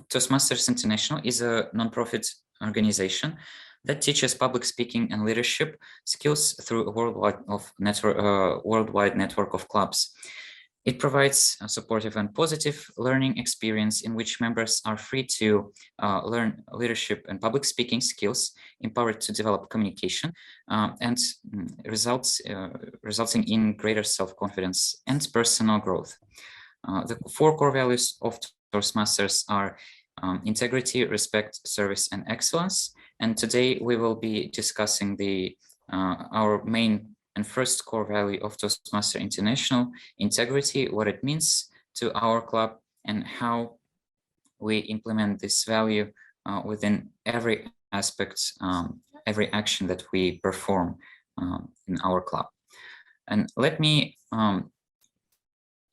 Toastmasters International is a nonprofit organization that teaches public speaking and leadership skills through a worldwide network of clubs. It provides a supportive and positive learning experience in which members are free to learn leadership and public speaking skills, empowered to develop communication, and resulting in greater self-confidence and personal growth. The 4 core values of Toastmasters are integrity, respect, service, and excellence. And today we will be discussing our main and first core value of Toastmasters International, integrity, what it means to our club, and how we implement this value within every aspect, every action that we perform in our club. And let me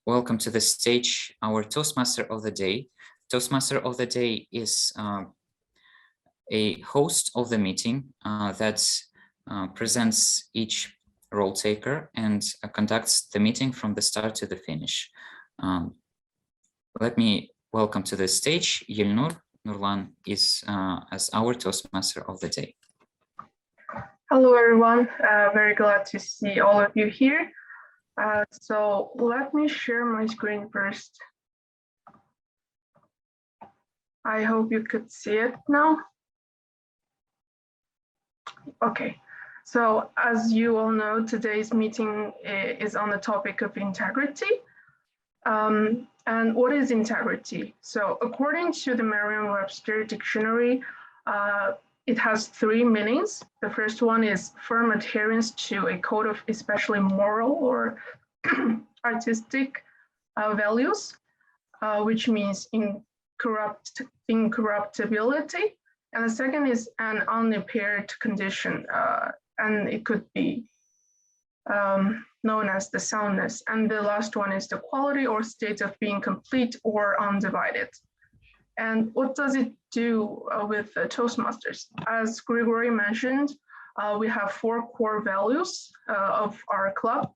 welcome to the stage our Toastmaster of the Day. Toastmaster of the Day is a host of the meeting that presents each role taker and conducts the meeting from the start to the finish. Let me welcome to the stage Yilnur. Nurlan is as our Toastmaster of the Day. Hello, everyone. Very glad to see all of you here. So let me share my screen first. I hope you could see it now. Okay, so as you all know, today's meeting is on the topic of integrity. And what is integrity? So according to the Merriam-Webster dictionary, it has 3 meanings. The first one is firm adherence to a code of especially moral or artistic values, which means incorruptibility. And the second is an unimpaired condition, and it could be known as the soundness. And the last one is the quality or state of being complete or undivided. And what does it do with Toastmasters? As Grigory mentioned, we have 4 core values of our club,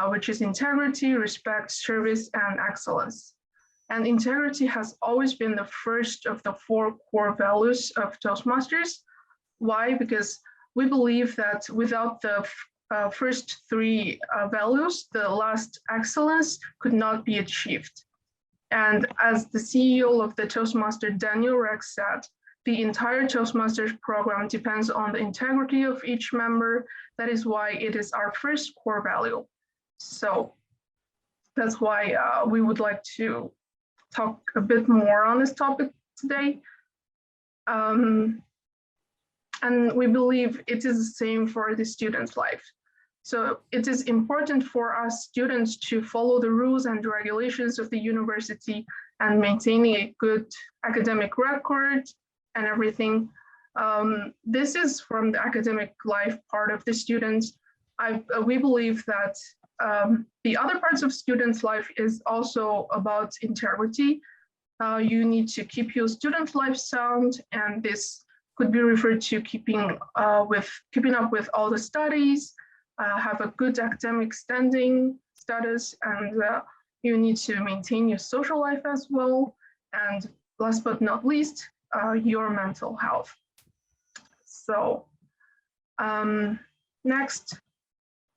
which is integrity, respect, service, and excellence. And integrity has always been the first of the 4 core values of Toastmasters. Why? Because we believe that without the first 3 values, the last excellence could not be achieved. And as the CEO of the Toastmaster, Daniel Rex, said, the entire Toastmasters program depends on the integrity of each member. That is why it is our first core value. So that's why we would like to talk a bit more on this topic today. And we believe it is the same for the student's life. So it is important for us students to follow the rules and regulations of the university and maintaining a good academic record and everything. This is from the academic life part of the students. We believe that the other parts of students' life is also about integrity. You need to keep your student life sound, and this could be referred to keeping up with all the studies, have a good academic standing status, and you need to maintain your social life as well. And last but not least, your mental health. So next,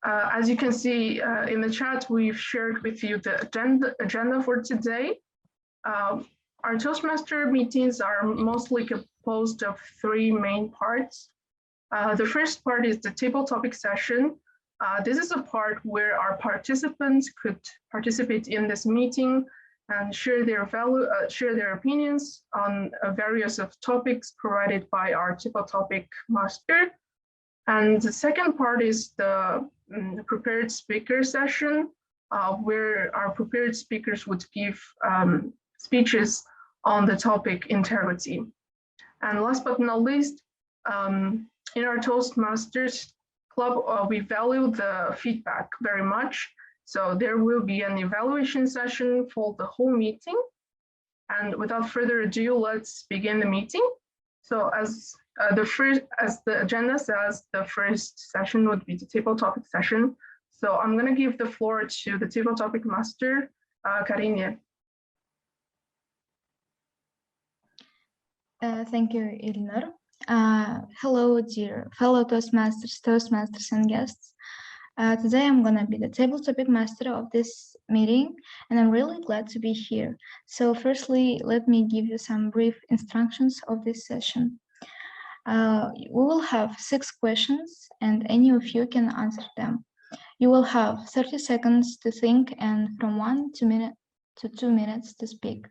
as you can see in the chat, we've shared with you the agenda for today. Our Toastmaster meetings are mostly composed of 3 main parts. The first part is the table topic session. This is a part where our participants could participate in this meeting and share their opinions on various of topics provided by our table topic master. And the second part is the prepared speaker session, where our prepared speakers would give speeches on the topic integrity. And last but not least, in our Toastmasters Club, we value the feedback very much. So there will be an evaluation session for the whole meeting. And without further ado, let's begin the meeting. So as the agenda says, the first session would be the table topic session. So I'm going to give the floor to the table topic master, Karine. Thank you, Ilnur. Hello, dear fellow Toastmasters, and guests. Today I'm going to be the table topic master of this meeting, and I'm really glad to be here. So firstly, let me give you some brief instructions of this session. We will have 6 questions, and any of you can answer them. You will have 30 seconds to think and from 1 to 2 minutes to speak.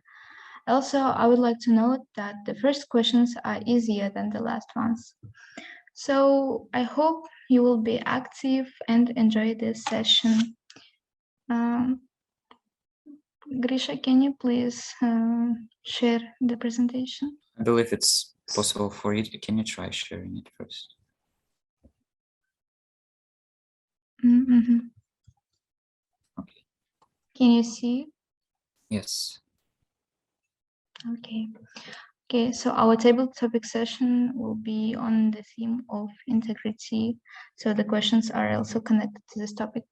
Also, I would like to note that the first questions are easier than the last ones. So I hope you will be active and enjoy this session. Grisha, can you please share the presentation? I believe it's possible for you. Can you try sharing it first? Mm-hmm. Okay. Can you see? Yes. Okay. Okay, so our table topic session will be on the theme of integrity. So the questions are also connected to this topic.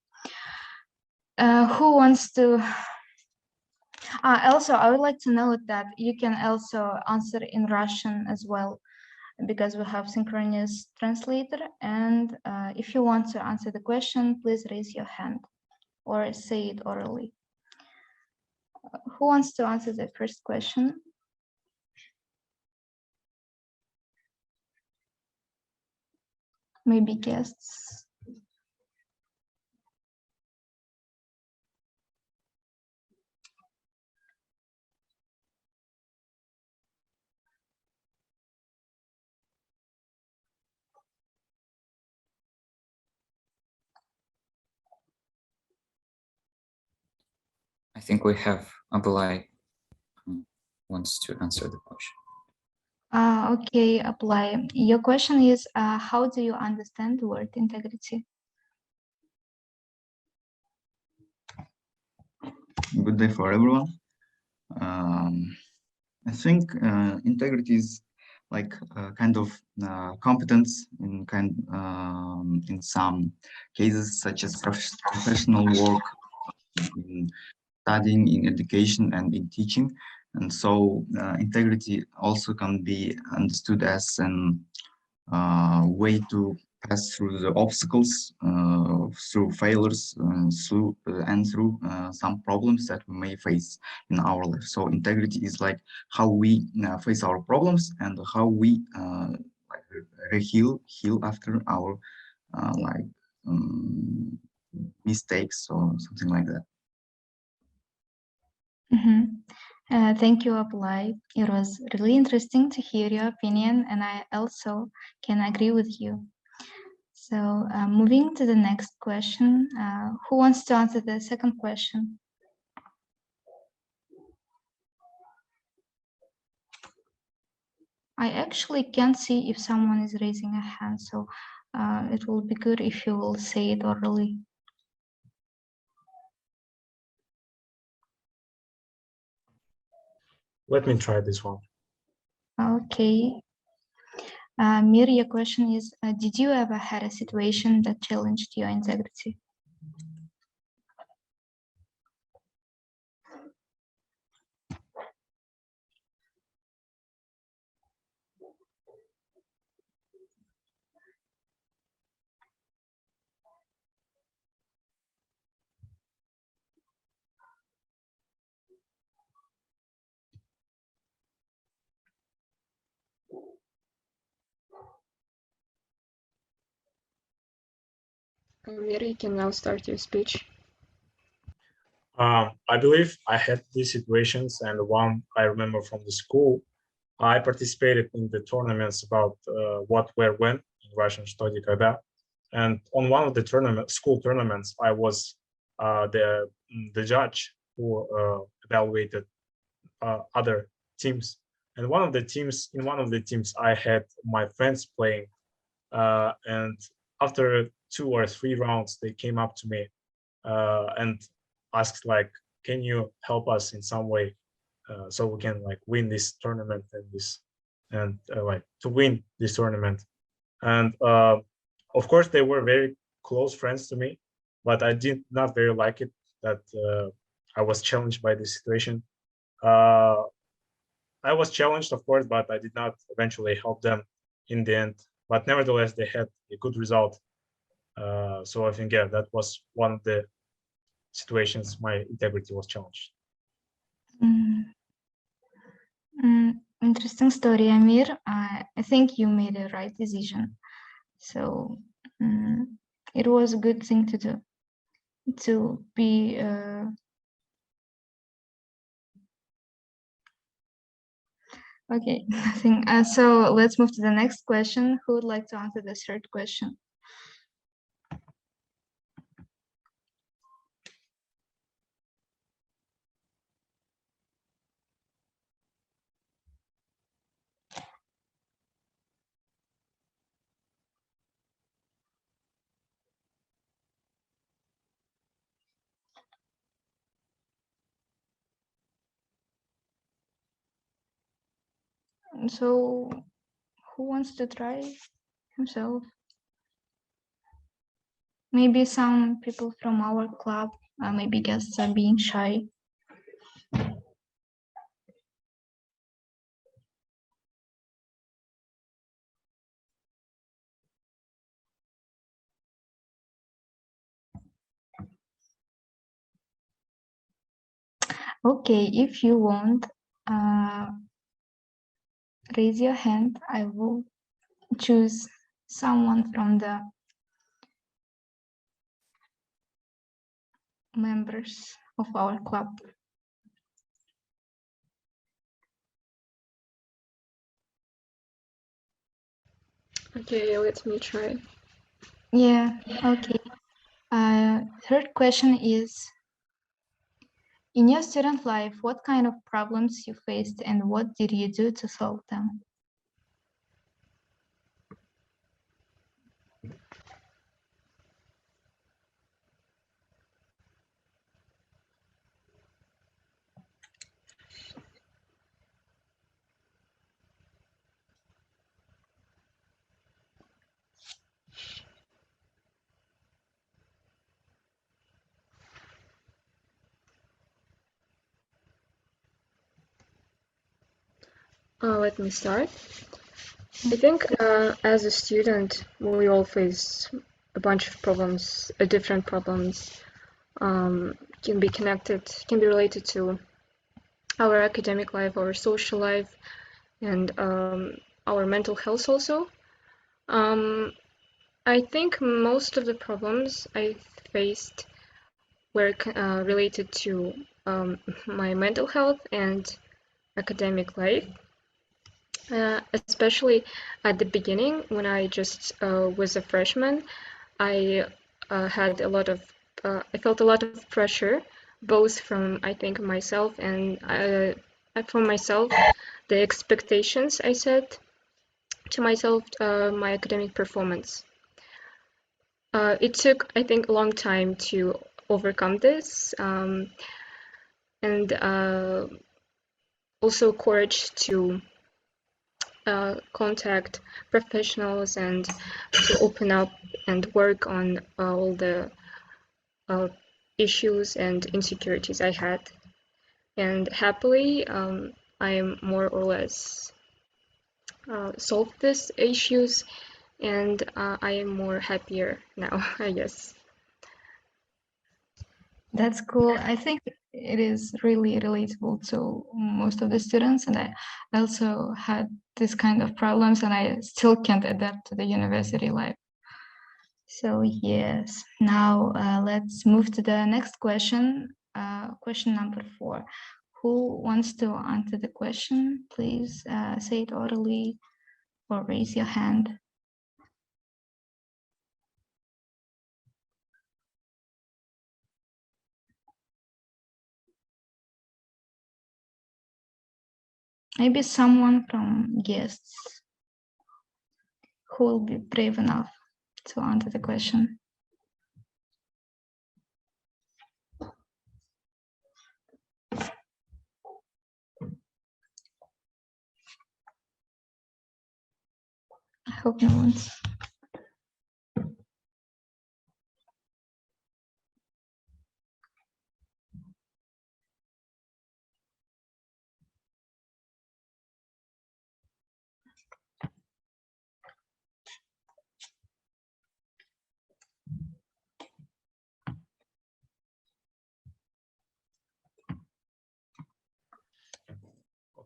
Who wants to? Also, I would like to note that you can also answer in Russian as well, because we have synchronous translator. And if you want to answer the question, please raise your hand or say it orally. Who wants to answer the first question? Maybe guests. I think we have Abulai who wants to answer the question. Okay, apply. Your question is, how do you understand the word integrity? Good day for everyone. I think integrity is like kind of competence in some cases, such as professional work, in studying, in education, and in teaching. And so integrity also can be understood as an way to pass through the obstacles, through failures, through some problems that we may face in our life. So integrity is like how we face our problems and how we heal after our mistakes or something like that. Mm-hmm. Thank you, Apply. It was really interesting to hear your opinion, and I also can agree with you. So moving to the next question, who wants to answer the second question? I actually can't see if someone is raising a hand, so it will be good if you will say it orally. Let me try this one. Okay. Mir, your question is, did you ever had a situation that challenged your integrity? Mary, you can now start your speech. I believe I had these situations, and one I remember from the school. I participated in the tournaments about what, where, when in Russian что, где, когда. And on one of the school tournaments, I was the judge who evaluated other teams. And in one of the teams, I had my friends playing. And after 2 or 3 rounds, they came up to me and asked, like, can you help us in some way so we can like win this tournament and like to win this tournament. And of course they were very close friends to me, but I did not very like it, that I was challenged by this situation. I was challenged, of course, but I did not eventually help them in the end. But nevertheless, they had a good result. So I think, yeah, that was one of the situations my integrity was challenged. Interesting story, Amir. I think you made a right decision. So it was a good thing to do, to be okay, nothing. So let's move to the next question. Who would like to answer the third question? So who wants to try himself? Maybe some people from our club, maybe guests are being shy. Okay, if you want, raise your hand. I will choose someone from the members of our club. Okay, let me try. Yeah, okay. Third question is, in your student life, what kind of problems you faced and what did you do to solve them? Let me start. I think as a student, we all face a bunch of problems, different problems, can be connected, can be related to our academic life, our social life, and our mental health also. I think most of the problems I faced were related to my mental health and academic life. Especially at the beginning when I just was a freshman, I had a lot of, I felt a lot of pressure, both from, I think, myself and from myself, the expectations I set to myself, my academic performance. It took, I think, a long time to overcome this, and also courage to contact professionals and to open up and work on all the issues and insecurities I had. And happily, I more or less solved these issues, and I am more happier now, I guess. That's cool. I think it is really relatable to most of the students, and I also had this kind of problems, and I still can't adapt to the university life. So yes, now let's move to the next question. Question number 4. Who wants to answer the question? Please say it orally or raise your hand. Maybe someone from guests who will be brave enough to answer the question. I hope no one's.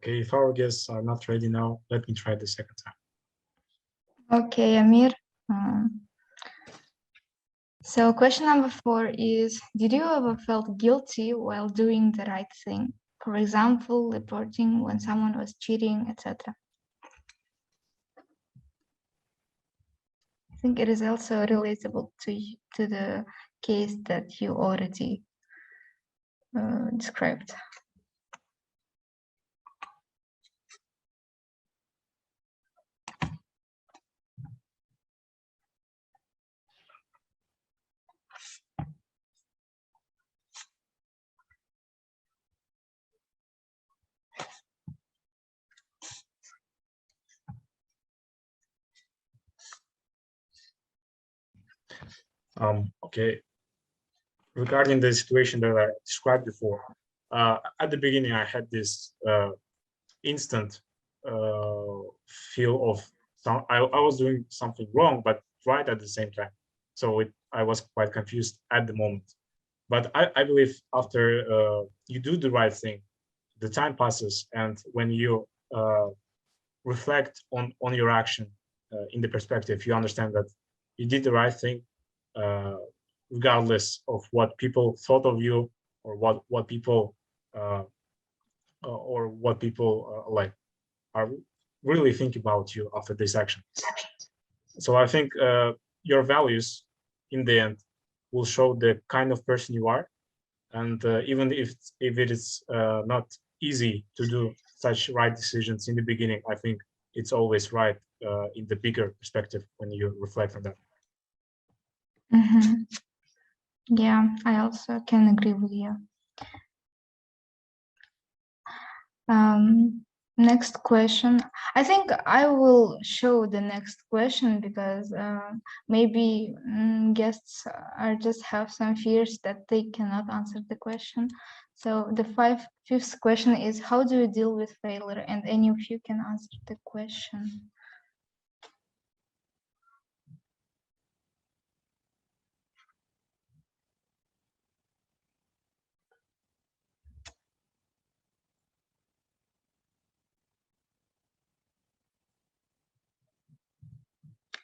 Okay, if our guests are not ready now, let me try the second time. Okay, Amir. So question number 4 is, did you ever felt guilty while doing the right thing? For example, reporting when someone was cheating, etc. I think it is also relatable to the case that you already described. Okay. Regarding the situation that I described before, at the beginning, I had this instant feel of I was doing something wrong, but right at the same time. So I was quite confused at the moment. But I believe after you do the right thing, the time passes, and when you reflect on your action in the perspective, you understand that you did the right thing, regardless of what people thought of you, or what people like are really think about you after this action. So I think your values in the end will show the kind of person you are, and even if it is not easy to do such right decisions in the beginning, I think it's always right in the bigger perspective when you reflect on that. Mm-hmm. Yeah, I also can agree with you. Next question. I think I will show the next question because maybe guests are just have some fears that they cannot answer the question. So the fifth question is, how do you deal with failure? And any of you can answer the question.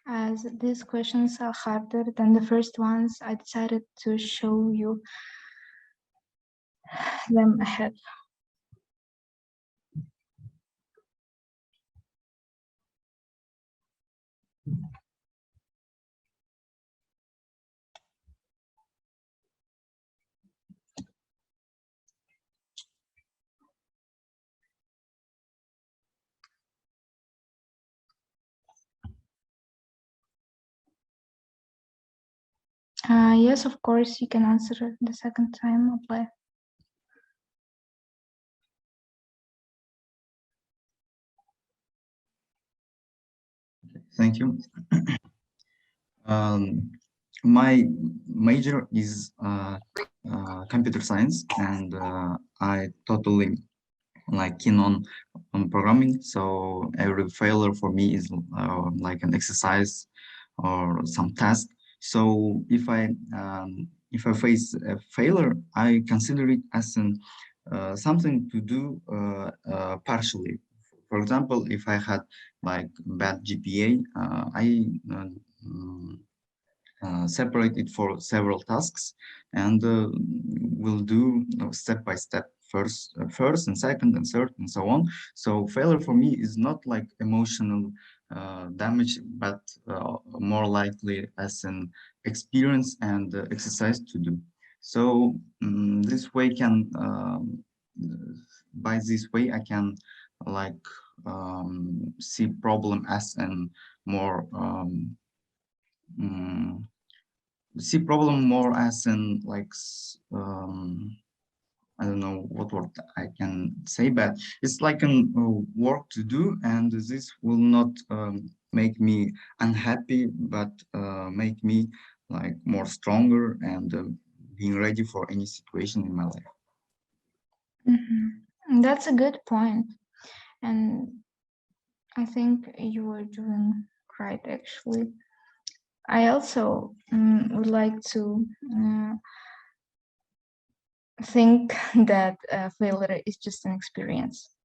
As these questions are harder than the first ones, I decided to show you them ahead. Yes, of course, you can answer the second time. Apply. Thank you. My major is computer science, and I totally keen on programming. So every failure for me is like an exercise or some task. So if I face a failure, I consider it as an something to do partially. For example, if I had like bad GPA, I separate it for several tasks, and we'll do step by step, first and second and third and so on. So failure for me is not like emotional damage, but more likely as an experience and exercise to do. So this way by this way I can like see problem as an more see problem more as in like I don't know what word I can say, but it's like an work to do, and this will not make me unhappy, but make me like more stronger and being ready for any situation in my life. Mm-hmm. That's a good point, and I think you are doing right actually. I also would like to think that failure is just an experience.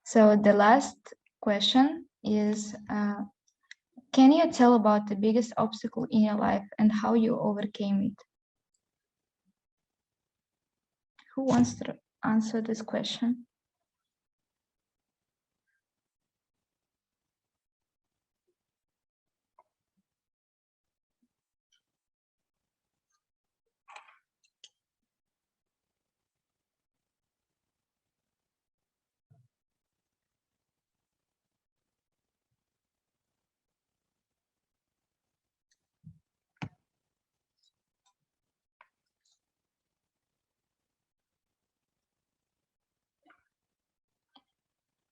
So the last question is, can you tell about the biggest obstacle in your life and how you overcame it? Who wants to answer this question?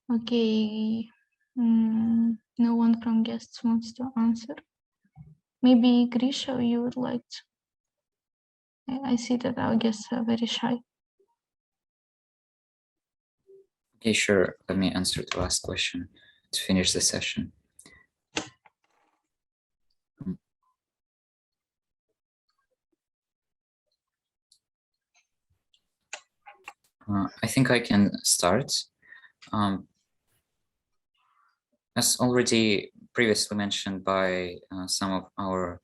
Okay, no one from guests wants to answer. Maybe Grisha, you would like to. I see that our guests are very shy. Okay, sure. Let me answer the last question to finish the session. I think I can start. As already previously mentioned by some of our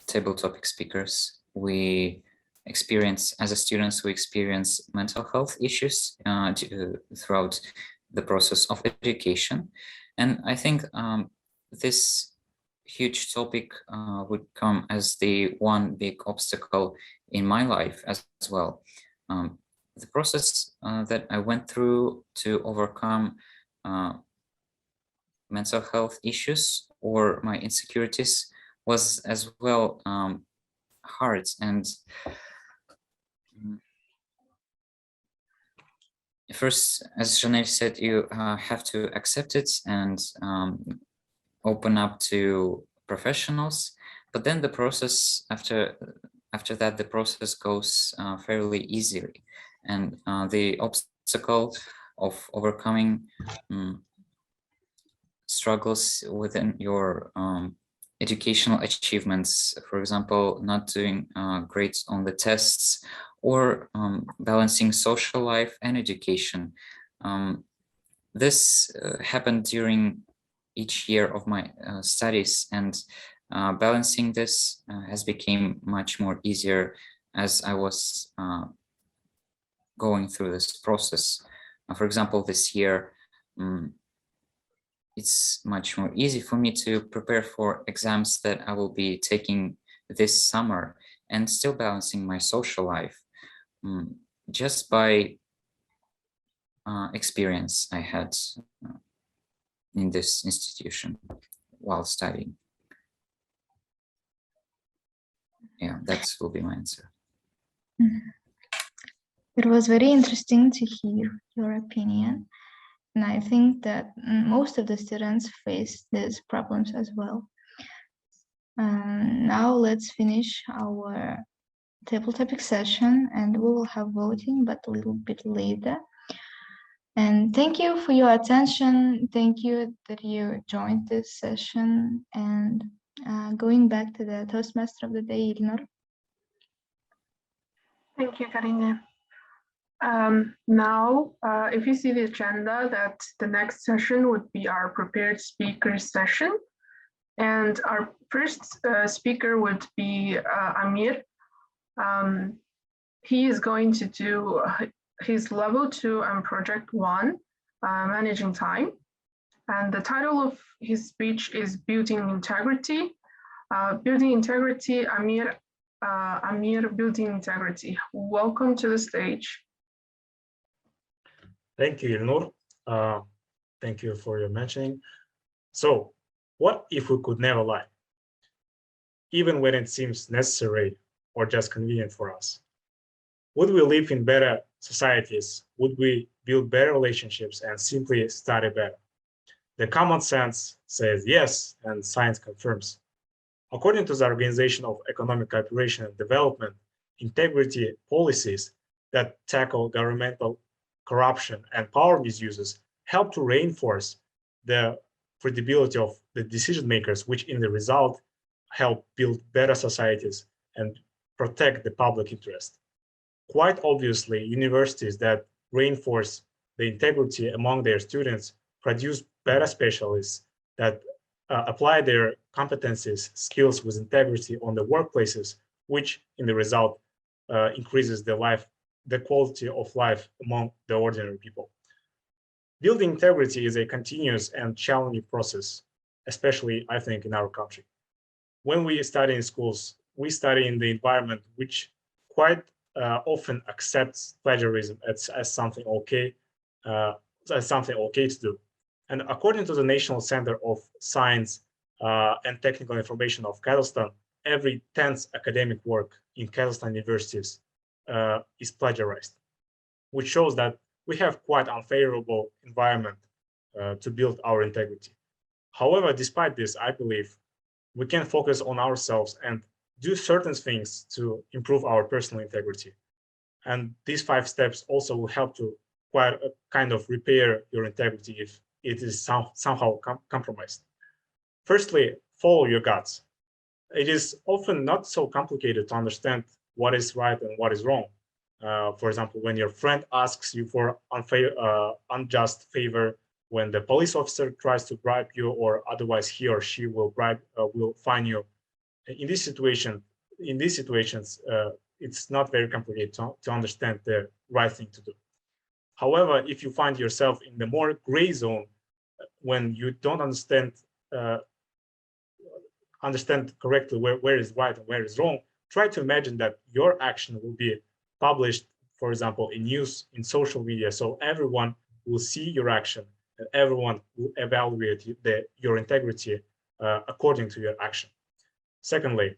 table topic speakers, we experience, as a students, we experience mental health issues throughout the process of education. And I think this huge topic would come as the one big obstacle in my life as well. The process that I went through to overcome mental health issues or my insecurities was as well hard. And first, as Janelle said, you have to accept it and open up to professionals. But then the process after that, the process goes fairly easily. And the obstacle of overcoming struggles within your educational achievements, for example, not doing great on the tests, or balancing social life and education. This happened during each year of my studies, and balancing this has become much more easier as I was going through this process. For example, this year, it's much more easy for me to prepare for exams that I will be taking this summer and still balancing my social life just by experience I had in this institution while studying. Yeah, that will be my answer. It was very interesting to hear your opinion. And I think that most of the students face these problems as well. Now let's finish our table topic session, and we will have voting, but a little bit later. And thank you for your attention. Thank you that you joined this session. And going back to the Toastmaster of the Day, Ilnur. Thank you, Karine. Now, if you see the agenda, that the next session would be our prepared speakers session. And our first speaker would be Amir. He is going to do his level 2 and project 1, managing time. And the title of his speech is Building Integrity. Building Integrity, Amir, Building Integrity. Welcome to the stage. Thank you, Ilnur. Thank you for your mentioning. So, what if we could never lie? Even when it seems necessary or just convenient for us? Would we live in better societies? Would we build better relationships and simply study better? The common sense says yes, and science confirms. According to the Organization of Economic Cooperation and Development, integrity policies that tackle governmental corruption and power misuses help to reinforce the credibility of the decision makers, which in the result help build better societies and protect the public interest. Quite obviously, universities that reinforce the integrity among their students produce better specialists that apply their competencies, skills with integrity on the workplaces, which in the result increases the quality of life among the ordinary people. Building integrity is a continuous and challenging process, especially, I think, in our country. When we study in schools, we study in the environment which quite often accepts plagiarism as something okay, to do. And according to the National Center of Science and Technical Information of Kazakhstan, every 10th academic work in Kazakhstan universities is plagiarized, which shows that we have quite unfavorable environment to build our integrity. However, despite this, I believe we can focus on ourselves and do certain things to improve our personal integrity. And these 5 steps also will help to quite kind of repair your integrity if it is somehow compromised. Firstly, follow your guts. It is often not so complicated to understand what is right and what is wrong. For example, when your friend asks you for unjust favor, when the police officer tries to bribe you, or otherwise he or she will fine you. In these situations, it's not very complicated to understand the right thing to do. However, if you find yourself in the more gray zone, when you don't understand correctly where is right and where is wrong, try to imagine that your action will be published, for example, in news, in social media, so everyone will see your action and everyone will evaluate your integrity according to your action. Secondly,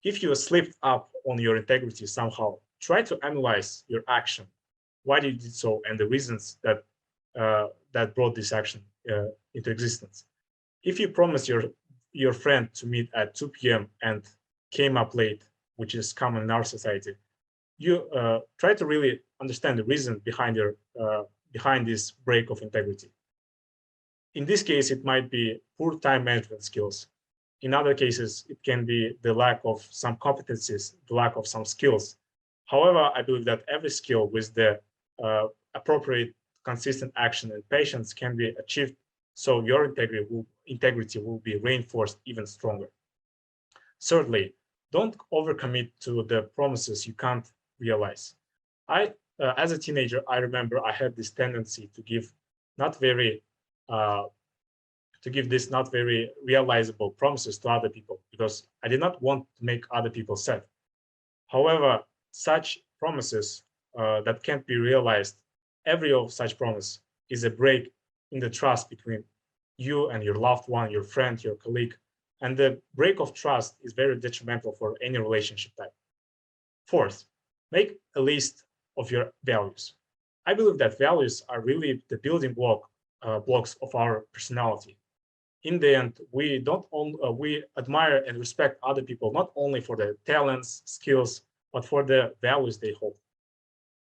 if you slipped up on your integrity somehow, try to analyze your action, why you did so, and the reasons that brought this action into existence. If you promised your friend to meet at 2 p.m. and came up late, which is common in our society, you try to really understand the reason behind this break of integrity. In this case, it might be poor time management skills. In other cases, it can be the lack of some competencies, the lack of some skills. However, I believe that every skill with the appropriate, consistent action and patience can be achieved, so your integrity will be reinforced even stronger. Thirdly, don't overcommit to the promises you can't realize. As a teenager, I remember I had this tendency to give these not very realizable promises to other people because I did not want to make other people sad. However, such promises that can't be realized, every of such promise is a break in the trust between you and your loved one, your friend, your colleague, and the break of trust is very detrimental for any relationship type. Fourth, make a list of your values. I believe that values are really the building blocks of our personality. In the end, we admire and respect other people not only for their talents, skills, but for the values they hold.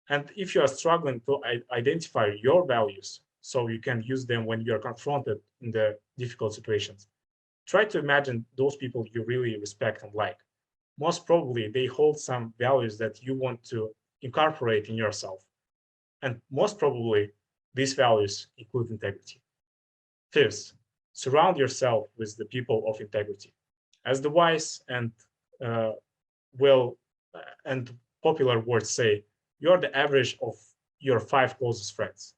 And if you are struggling to identify your values so you can use them when you are confronted in the difficult situations, try to imagine those people you really respect and like. Most probably, they hold some values that you want to incorporate in yourself. And most probably, these values include integrity. Fifth, surround yourself with the people of integrity. As the wise and popular words say, you're the average of your 5 closest friends.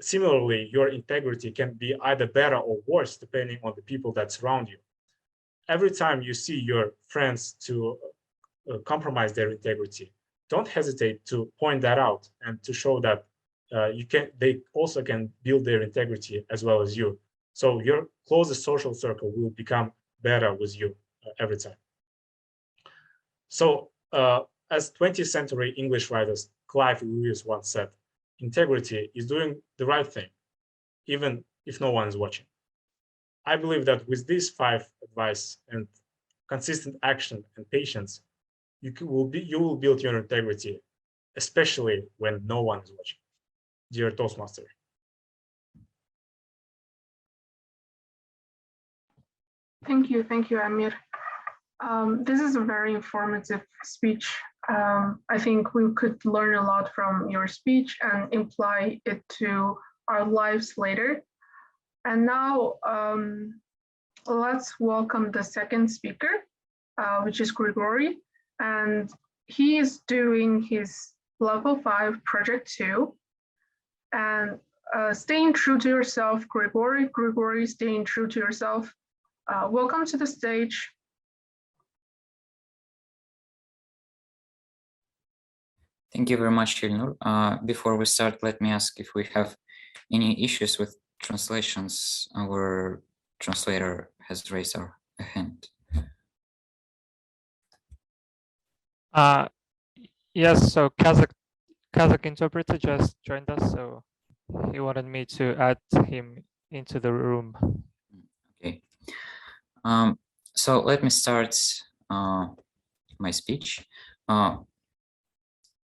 Similarly, your integrity can be either better or worse depending on the people that surround you. Every time you see your friends to compromise their integrity, don't hesitate to point that out and to show that they also can build their integrity as well as you. So your closest social circle will become better with you every time. So as 20th century English writer Clive Lewis once said, integrity is doing the right thing, even if no one is watching. I believe that with these 5 advice and consistent action and patience, you will build your integrity, especially when no one is watching. Dear Toastmaster. Thank you, Amir. This is a very informative speech. I think we could learn a lot from your speech and apply it to our lives later. And now let's welcome the second speaker, which is Grigory. And he is doing his level 5 project 2. And staying true to yourself, Grigory. Grigory, staying true to yourself. Welcome to the stage. Thank you very much, Ilnur. Before we start, let me ask if we have any issues with translations. Our translator has raised a hand. Yes, so Kazakh interpreter just joined us, so he wanted me to add him into the room. Okay. So let me start my speech.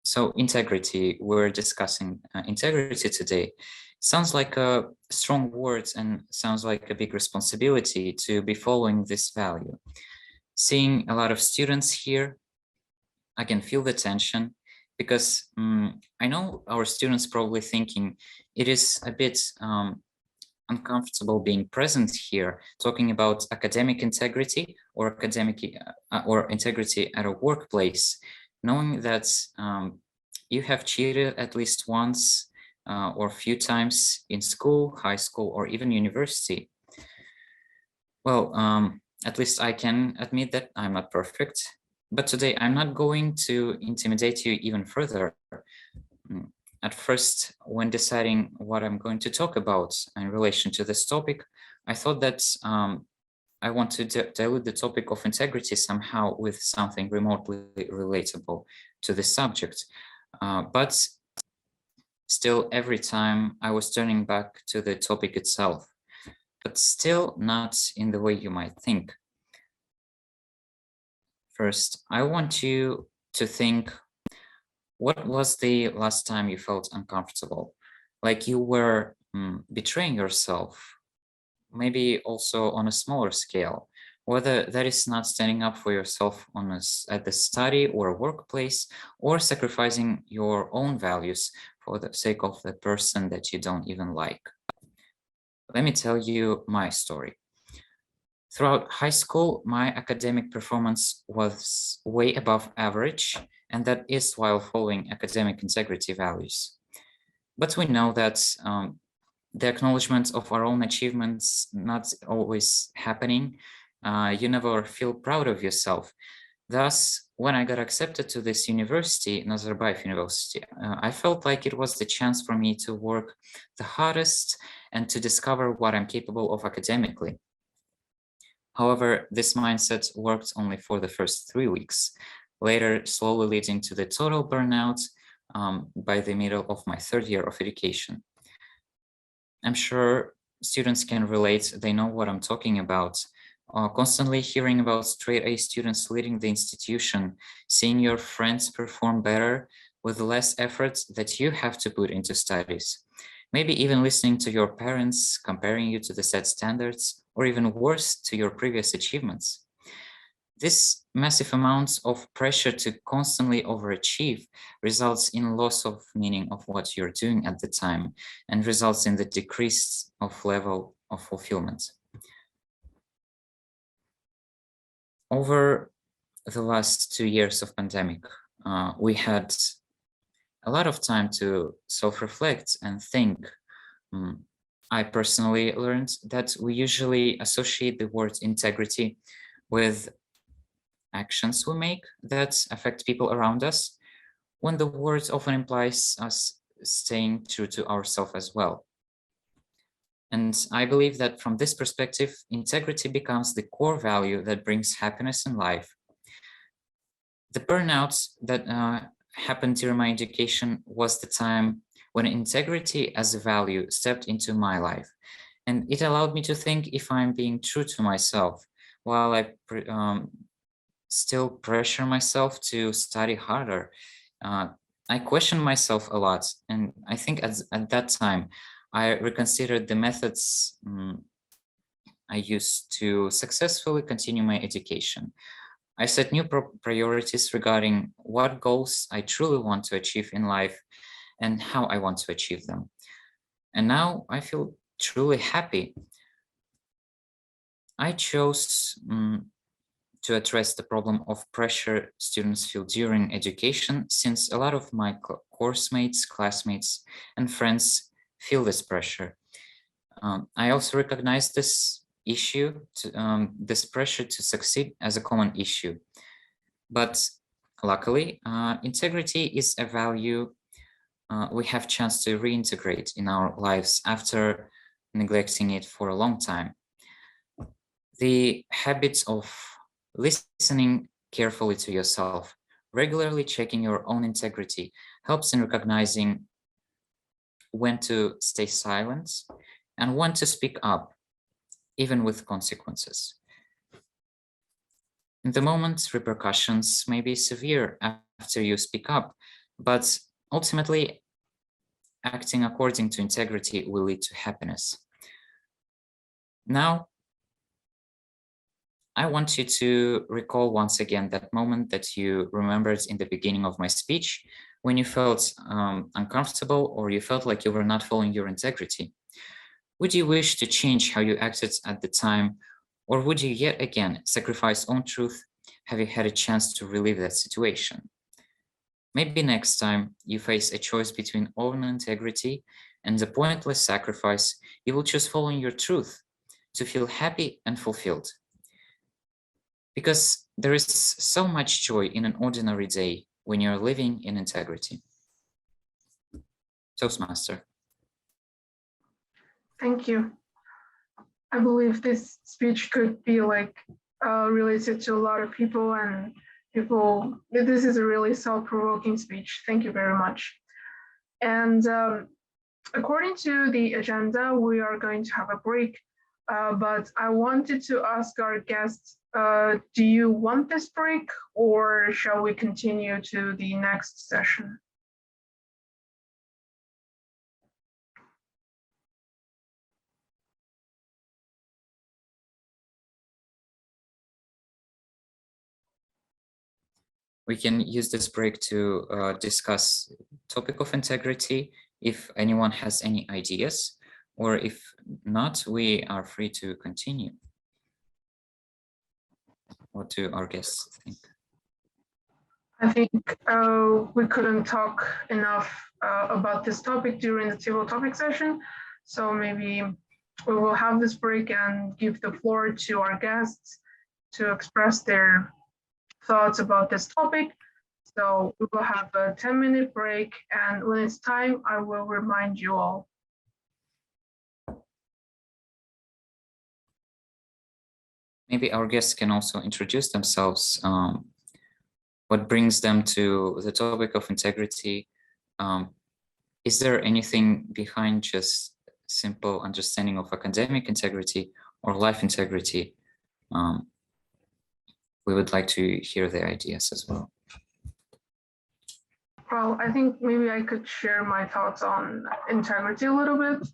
So integrity, we're discussing integrity today. Sounds like a strong words and sounds like a big responsibility to be following this value. Seeing a lot of students here, I can feel the tension because I know our students probably thinking it is a bit uncomfortable being present here, talking about academic integrity or integrity at a workplace, knowing that you have cheated at least once or a few times in school, high school, or even university. Well, at least I can admit that I'm not perfect, but today I'm not going to intimidate you even further. At first, when deciding what I'm going to talk about in relation to this topic, I thought that I want to dilute the topic of integrity somehow with something remotely relatable to the subject. But still, every time I was turning back to the topic itself, but still not in the way you might think. First, I want you to think, what was the last time you felt uncomfortable? Like you were betraying yourself, maybe also on a smaller scale, whether that is not standing up for yourself at the study or workplace, or sacrificing your own values for the sake of the person that you don't even like. Let me tell you my story. Throughout high school, my academic performance was way above average, and that is while following academic integrity values. But we know that the acknowledgement of our own achievements not always happening. You never feel proud of yourself. Thus, when I got accepted to this university, Nazarbayev University, I felt like it was the chance for me to work the hardest and to discover what I'm capable of academically. However, this mindset worked only for the first 3 weeks, later slowly leading to the total burnout by the middle of my 3rd year of education. I'm sure students can relate, they know what I'm talking about. Constantly hearing about straight A students leading the institution, seeing your friends perform better with less effort that you have to put into studies. Maybe even listening to your parents, comparing you to the set standards, or even worse, to your previous achievements. This massive amount of pressure to constantly overachieve results in loss of meaning of what you're doing at the time and results in the decrease of level of fulfillment. Over the last 2 years of pandemic, we had a lot of time to self-reflect and think. I personally learned that we usually associate the word integrity with actions we make that affect people around us, when the word often implies us staying true to ourselves as well. And I believe that from this perspective, integrity becomes the core value that brings happiness in life. The burnout that happened during my education was the time when integrity as a value stepped into my life. And it allowed me to think if I'm being true to myself, while I still pressure myself to study harder. I question myself a lot. And I think at that time, I reconsidered the methods I used to successfully continue my education. I set new priorities regarding what goals I truly want to achieve in life and how I want to achieve them. And now I feel truly happy. I chose to address the problem of pressure students feel during education, since a lot of my course mates, classmates, and friends feel this pressure. I also recognize this issue, this pressure to succeed as a common issue. But luckily, integrity is a value we have chance to reintegrate in our lives after neglecting it for a long time. The habits of listening carefully to yourself, regularly checking your own integrity, helps in recognizing when to stay silent and when to speak up, even with consequences. In the moment, repercussions may be severe after you speak up, but ultimately, acting according to integrity will lead to happiness. Now, I want you to recall once again that moment that you remembered in the beginning of my speech, when you felt uncomfortable or you felt like you were not following your integrity. Would you wish to change how you acted at the time, or would you yet again sacrifice own truth? Have you had a chance to relive that situation? Maybe next time you face a choice between own integrity and the pointless sacrifice, you will choose following your truth to feel happy and fulfilled. Because there is so much joy in an ordinary day when you're living in integrity. Toastmaster. Thank you. I believe this speech could be like related to a lot of people, and this is a really self-provoking speech. Thank you very much. And according to the agenda, we are going to have a break, but I wanted to ask our guests, do you want this break, or shall we continue to the next session? We can use this break to discuss topic of integrity if anyone has any ideas, or if not, we are free to continue. What do our guests think? I think we couldn't talk enough about this topic during the table topic session, so maybe we will have this break and give the floor to our guests to express their thoughts about this topic. So we will have a 10-minute break, and when it's time, I will remind you all. Maybe our guests can also introduce themselves. What brings them to the topic of integrity? Is there anything behind just simple understanding of academic integrity or life integrity? We would like to hear their ideas as well. Well, I think maybe I could share my thoughts on integrity a little bit.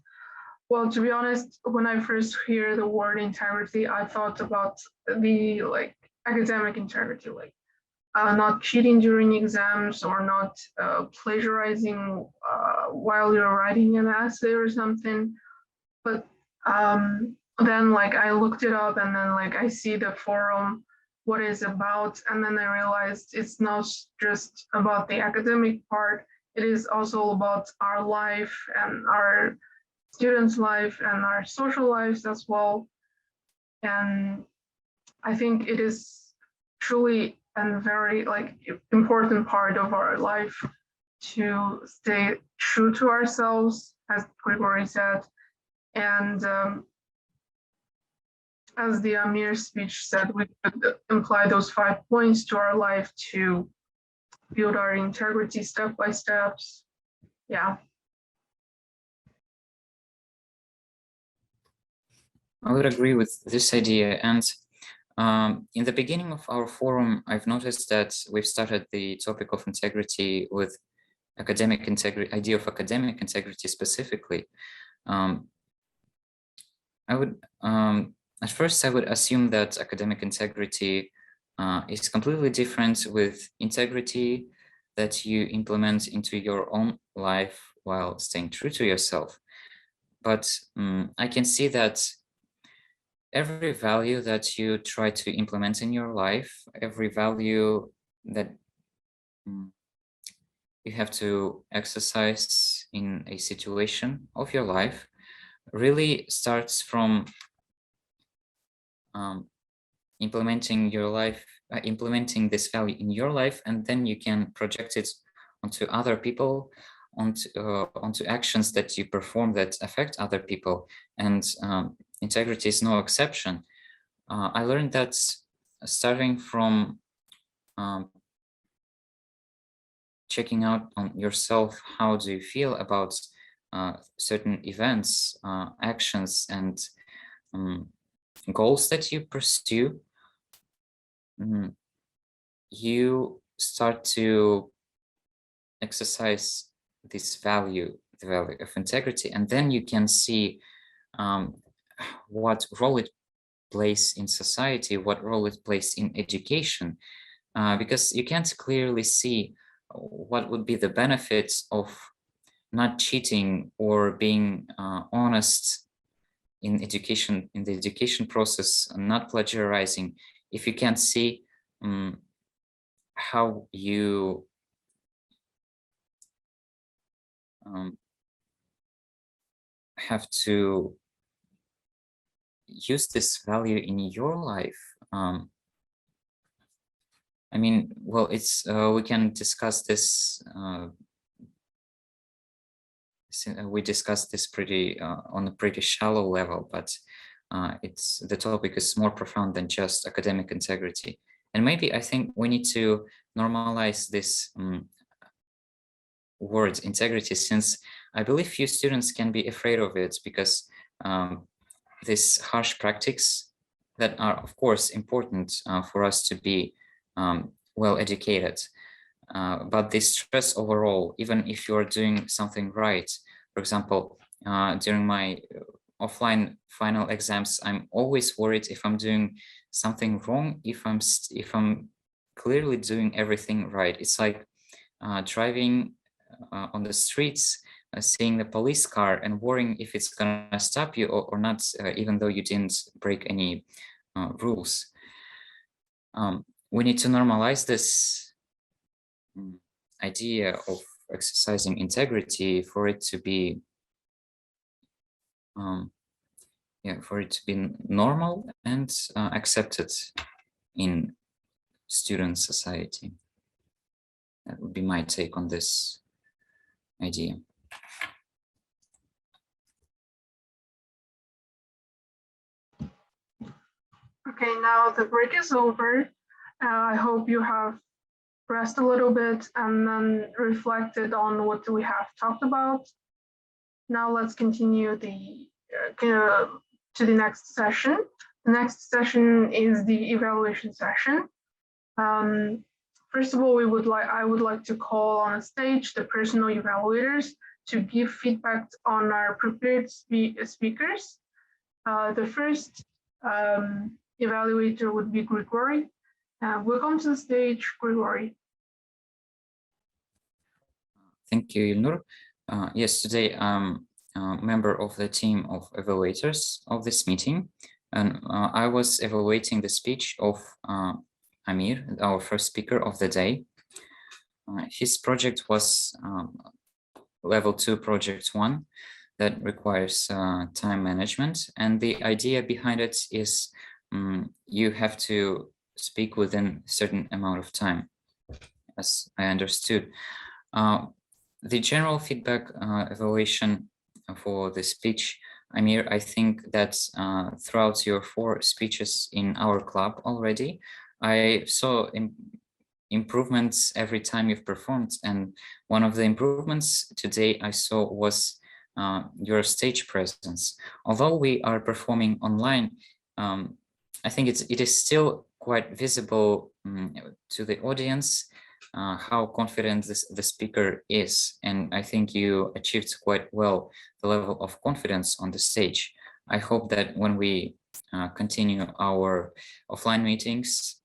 Well, to be honest, when I first hear the word integrity, I thought about the academic integrity, not cheating during exams or not plagiarizing while you're writing an essay or something. But then I looked it up, and then I see the forum, what it's about, and then I realized it's not just about the academic part, it is also about our life and our students' life and our social lives as well. And I think it is truly a very important part of our life to stay true to ourselves, as Grigory said. And as the Amir speech said, we could apply those 5 points to our life to build our integrity step by steps. Yeah. I would agree with this idea. And in the beginning of our forum, I've noticed that we've started the topic of integrity with academic integrity, idea of academic integrity specifically. At first, I would assume that academic integrity is completely different with integrity that you implement into your own life while staying true to yourself. But I can see that every value that you try to implement in your life, every value that you have to exercise in a situation of your life really starts from implementing this value in your life, and then you can project it onto other people, onto actions that you perform that affect other people. And integrity is no exception. I learned that starting from checking out on yourself, how do you feel about certain events, actions, and goals that you pursue, you start to exercise this value, the value of integrity, and then you can see what role it plays in society, what role it plays in education, because you can't clearly see what would be the benefits of not cheating or being honest in education, in the education process, not plagiarizing, if you can't see how you have to use this value in your life. I mean, well, it's we can discuss this. We discussed this pretty on a pretty shallow level, but the topic is more profound than just academic integrity. And maybe I think we need to normalize this word integrity, since I believe few students can be afraid of it, because these harsh practices that are, of course, important for us to be well educated. But the stress overall, even if you are doing something right, for example, during my offline final exams, I'm always worried if I'm doing something wrong, if I'm clearly doing everything right. It's like driving on the streets, seeing the police car and worrying if it's gonna stop you or not, even though you didn't break any rules. We need to normalize this idea of exercising integrity for it to be normal and accepted in student society. That would be my take on this idea. Okay, now the break is over. I hope you have rest a little bit and then reflected on what we have talked about. Now let's continue to the next session. The next session is the evaluation session. First of all, I would like to call on stage the personal evaluators to give feedback on our prepared speakers. The first evaluator would be Grigory. Welcome to the stage, Grigory. Thank you, Ilnur. Yes, today I'm a member of the team of evaluators of this meeting, and I was evaluating the speech of Amir, our first speaker of the day. His project was level 2 project 1 that requires time management, and the idea behind it is you have to speak within a certain amount of time, as I understood. The general feedback evaluation for the speech, Amir, I think that throughout your 4 speeches in our club already, I saw improvements every time you've performed. And one of the improvements today I saw was your stage presence. Although we are performing online, I think it is still quite visible to the audience how confident the speaker is. And I think you achieved quite well the level of confidence on the stage. I hope that when we continue our offline meetings,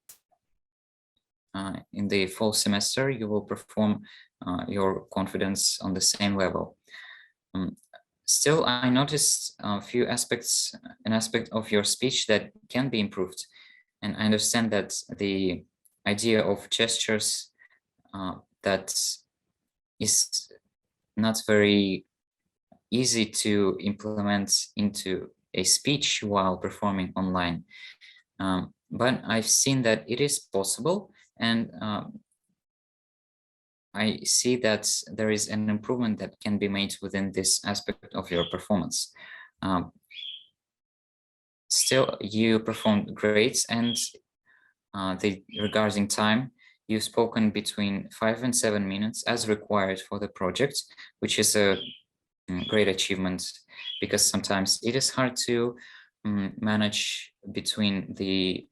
in the fall semester, you will perform your confidence on the same level. Still, I noticed a few aspects, an aspect of your speech that can be improved. And I understand that the idea of gestures that is not very easy to implement into a speech while performing online. But I've seen that it is possible, and I see that there is an improvement that can be made within this aspect of your performance. Still, you performed great, and regarding time, you've spoken between 5 and 7 minutes as required for the project, which is a great achievement, because sometimes it is hard to manage between the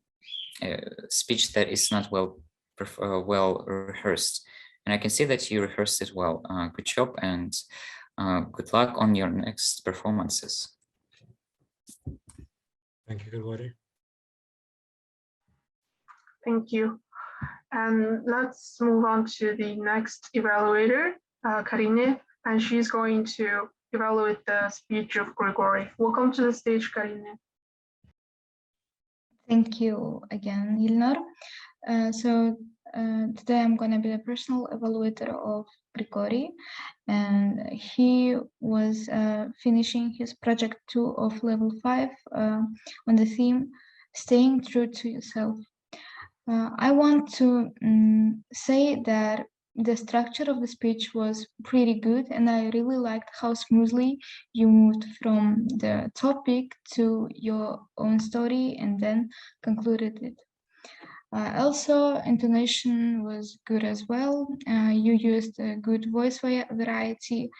speech that is not well rehearsed. And I can see that you rehearsed it well. Good job, and good luck on your next performances. Thank you, Grigori. Thank you. And let's move on to the next evaluator, Karine, and she's going to evaluate the speech of Grigori. Welcome to the stage, Karine. Thank you again, Ilnur. Today I'm going to be the personal evaluator of Grigori, and he was finishing his project 2 of level 5 on the theme staying true to yourself. I want to say that the structure of the speech was pretty good, and I really liked how smoothly you moved from the topic to your own story and then concluded it. Also, intonation was good as well. You used a good voice variety,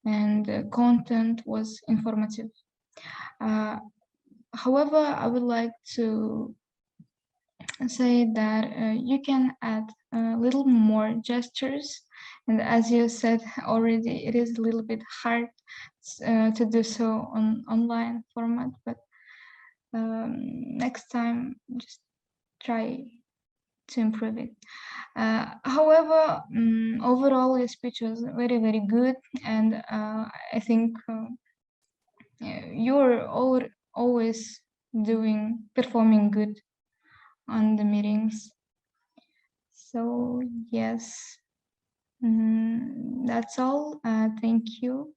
and the content was informative. However, I would like to say that you can add a little more gestures, and as you said already, it is a little bit hard to do so on online format, but next time just try to improve it. However, overall your speech was very, very good, and I think you're always performing good on the meetings. So yes, that's all. Thank you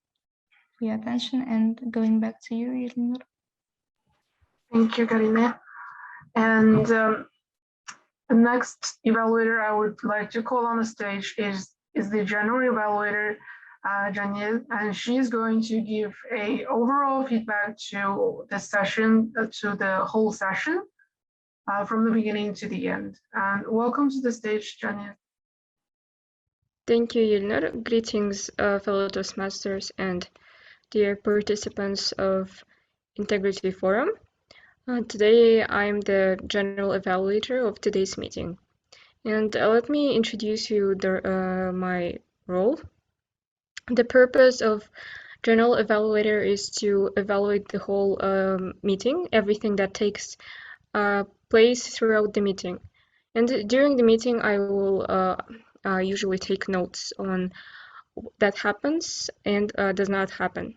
for your attention, and going back to you, Ilnur. Thank you, Karine. And the next evaluator I would like to call on the stage is the general evaluator, Janil, and she's going to give a overall feedback to the session, to the whole session, from the beginning to the end. And welcome to the stage, Janil. Thank you, Ilnur. Greetings, fellow Toastmasters and dear participants of Integrity Forum. Today, I'm the general evaluator of today's meeting. And let me introduce you my role. The purpose of general evaluator is to evaluate the whole meeting, everything that takes place throughout the meeting. And during the meeting, I will usually take notes on that happens and does not happen.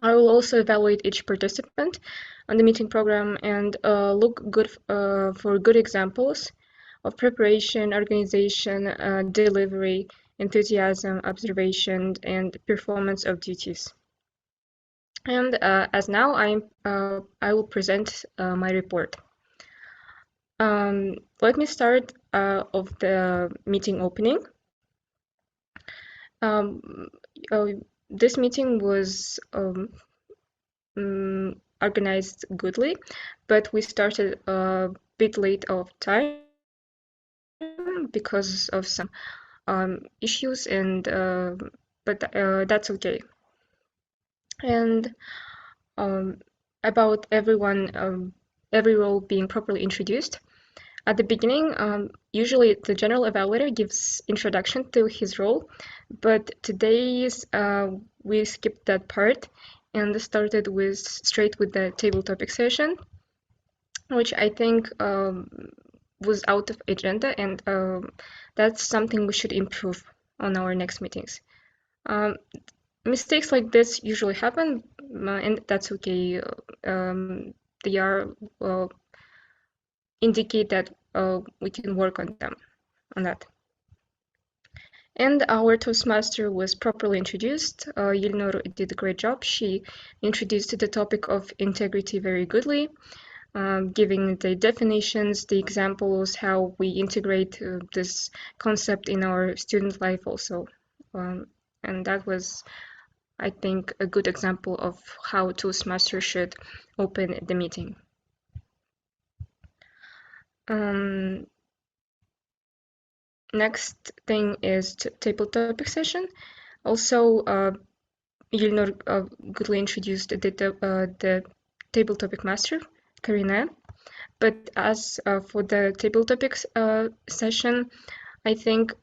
I will also evaluate each participant on the meeting program and look good for good examples of preparation, organization, delivery, enthusiasm, observation, and performance of duties. And as now, I will present my report. Let me start of the meeting opening. This meeting was organized goodly, but we started a bit late of time because of some issues, and but that's okay. And about everyone, every role being properly introduced. At the beginning, usually the general evaluator gives introduction to his role, but today we skipped that part and started straight with the table topic session, which I think was out of agenda, and that's something we should improve on our next meetings. Mistakes like this usually happen, and that's okay. They are indicate that we can work on them, on that. And our Toastmaster was properly introduced. Yelnor did a great job. She introduced the topic of integrity very goodly, giving the definitions, the examples, how we integrate this concept in our student life also. And that was, I think, a good example of how Toastmaster should open the meeting. Next thing is table topic session. Also, Yelnor goodly introduced the table topic master, Karina. But as for the table topics session, I think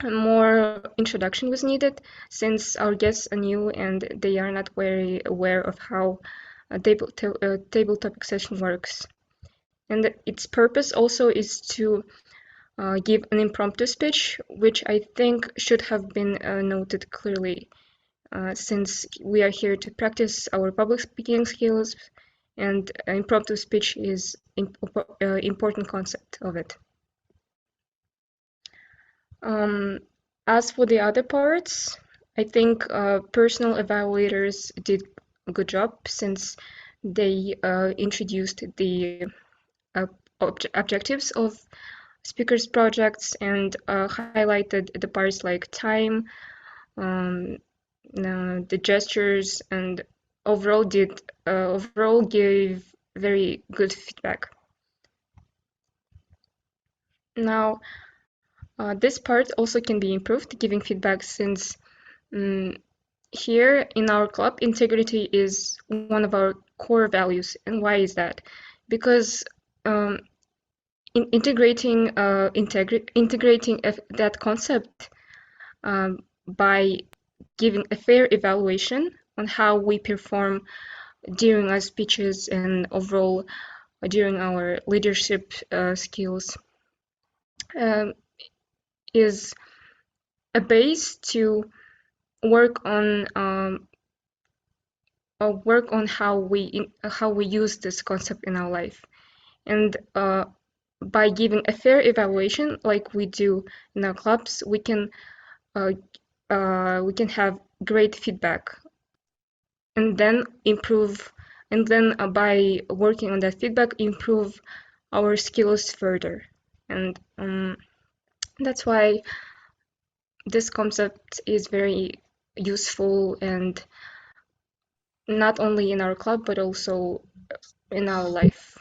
more introduction was needed, since our guests are new and they are not very aware of how a table topic session works. And its purpose also is to give an impromptu speech, which I think should have been noted clearly, since we are here to practice our public speaking skills, and impromptu speech is important concept of it. As for the other parts, I think personal evaluators did a good job, since they introduced the objectives of speakers' projects and highlighted the parts like time, the gestures, and overall gave very good feedback. Now, this part also can be improved, giving feedback, since here in our club, integrity is one of our core values. And why is that? Because integrating that concept by giving a fair evaluation on how we perform during our speeches and overall during our leadership skills is a base to work on how we use this concept in our life. And by giving a fair evaluation like we do in our clubs, we can have great feedback, and then improve, and then by working on that feedback, improve our skills further. And that's why this concept is very useful, and not only in our club but also in our life.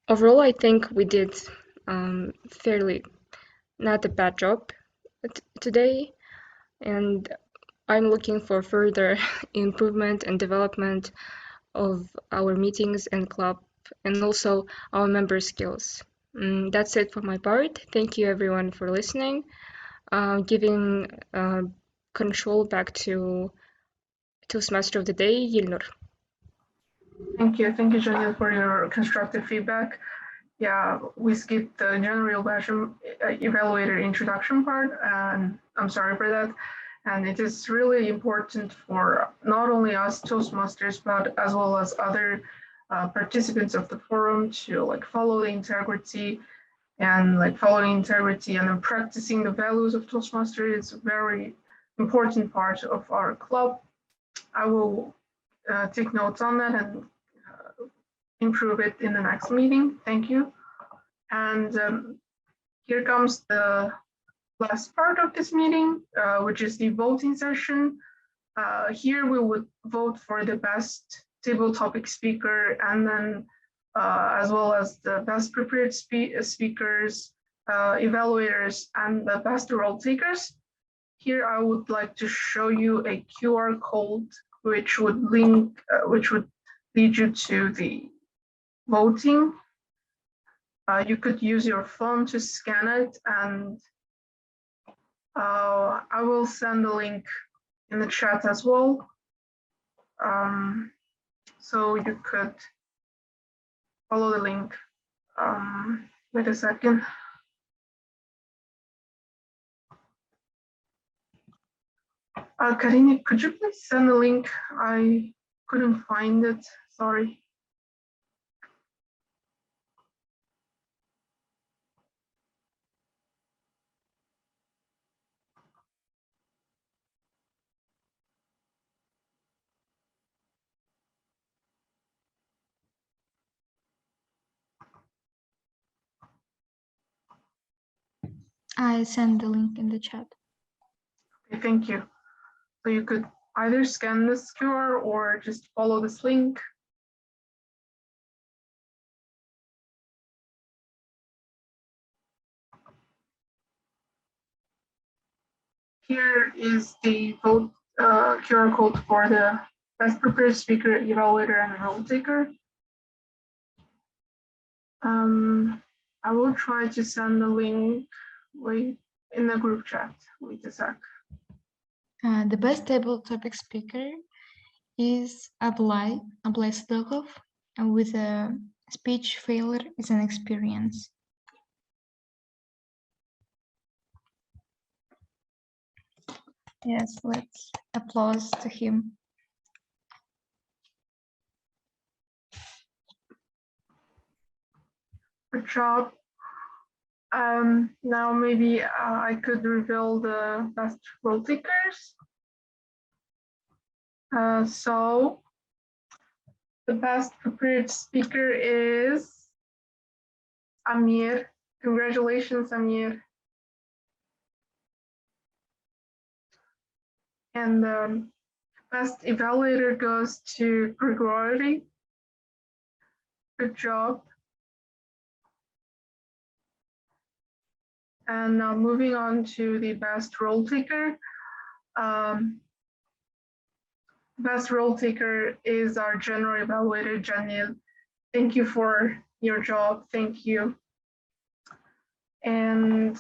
Overall, I think we did fairly not a bad job today, and I'm looking for further improvement and development of our meetings and club, and also our member skills. That's it for my part. Thank you everyone for listening. Giving control back to Toastmaster of the Day, Yelnor. Thank you, Janil, for your constructive feedback. Yeah, we skipped the general evaluator introduction part, and I'm sorry for that. And it is really important for not only us Toastmasters, but as well as other participants of the forum to follow the integrity, and following integrity and then practicing the values of Toastmaster is a very important part of our club. I will take notes on that and improve it in the next meeting. Thank you. And here comes the last part of this meeting, which is the voting session. Here we would vote for the best table topic speaker, and then as well as the best prepared speakers, evaluators, and the best role takers. Here I would like to show you a QR code which would lead you to the voting. You could use your phone to scan it, and I will send the link in the chat as well. So you could follow the link Wait a second. Karini, could you please send the link? I couldn't find it, sorry. I sent the link in the chat. Okay, thank you. So you could either scan this QR or just follow this link. Here is the vote QR code for the best prepared speaker, evaluator, and role taker. I will try to send the link in the group chat. Wait a sec. The best table topic speaker is Ablay Sadokov, and with a speech failure is an experience. Yes, let's applause to him. Good job. Now maybe I could reveal the best role takers. So the best prepared speaker is Amir. Congratulations, Amir. And best evaluator goes to Grigory. Good job. And now moving on to the best role taker. Best role taker is our general evaluator, Janil. Thank you for your job. Thank you. And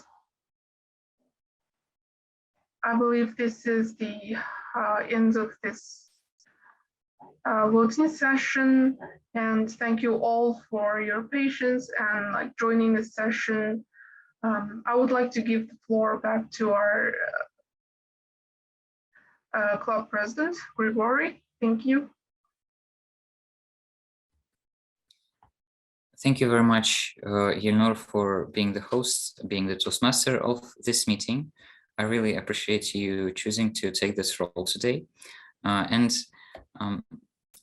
I believe this is the end of this voting session. And thank you all for your patience and joining this session. I would like to give the floor back to our club president, Grigory. Thank you. Thank you very much, Yilnur, for being the host, being the Toastmaster of this meeting. I really appreciate you choosing to take this role today.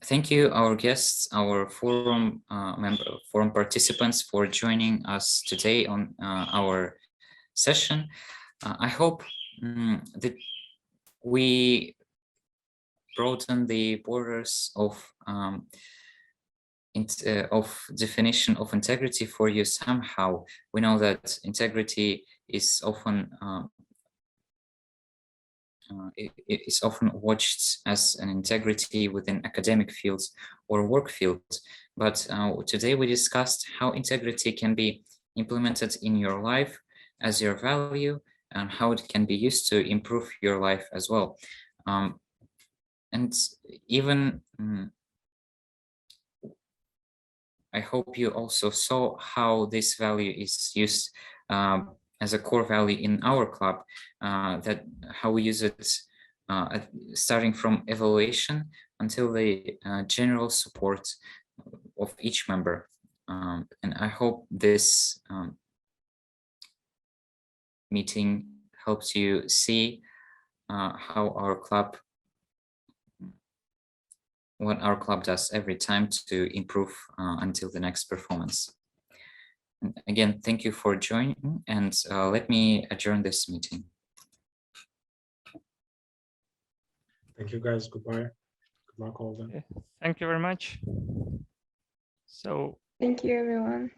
Thank you, our guests, our forum participants, for joining us today on our session. I hope that we broaden the borders of definition of integrity for you somehow. We know that integrity is often is often watched as an integrity within academic fields or work fields. But today we discussed how integrity can be implemented in your life as your value and how it can be used to improve your life as well. And even I hope you also saw how this value is used as a core value in our club, that how we use it starting from evaluation until the general support of each member. And I hope this meeting helps you see how our club, what our club does every time to improve until the next performance. And again, thank you for joining, and let me adjourn this meeting. Thank you, guys. Goodbye. Good luck, all of them. Thank you very much. So Thank you, everyone.